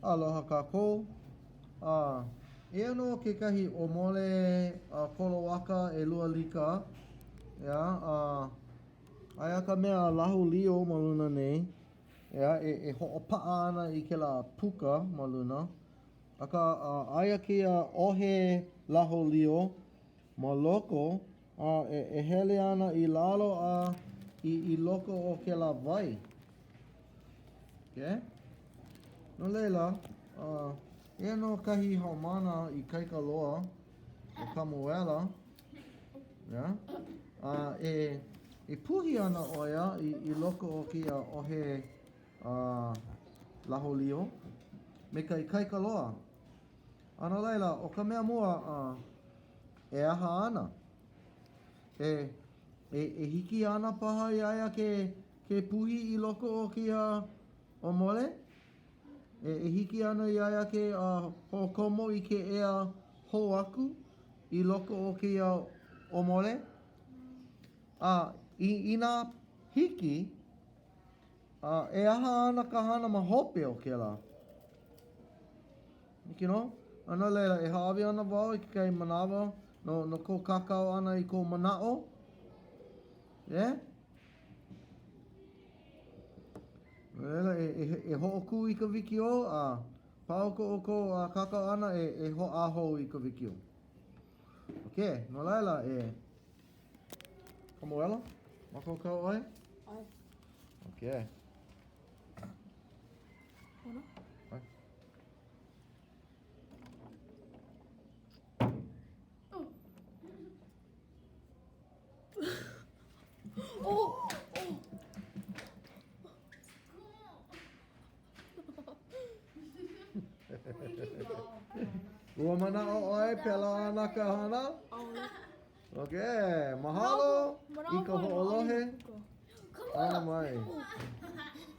Aloha kākou. E no kekahi o mole kolowaka e lua lika. Aia ka mea lahu lio ma luna nei. E ho'opa'a ana i ke la puka ma luna. Aka aia kia ohe lahu lio ma loko e hele ana i lalo i loko o ke la vai. Okay? No leila, e no kahi haumana I Kaikaloa, o Kamuela, e puhi ana o ia I loko o kia ohe laholio, me ka I Kaikaloa. Ana leila, o ka mea mua e aha ana. E hiki ana paha iaia ke puhi I loko o kia o mole? E hiki ana iaia ke hokomo I ke ea hou aku I loko o kia o mole. I nā hiki, e aha ana ka hana ma hope o ke la. Iki no? Ana leila, e haawi ana wau I ke kai manawa no ko kakao ana I ko manao. Yeah? Leila, e ho'oku I ka wikio, pau ko kakao ana e ho'aho I ka wikio. Okay, no laila Kamuela? Mako kau oi? Ai. Okay. Ano? Ai. Oh! Ua manao oi, pela ana ka hana? Okay, mahalo I ka ho'olohe. Ana mai.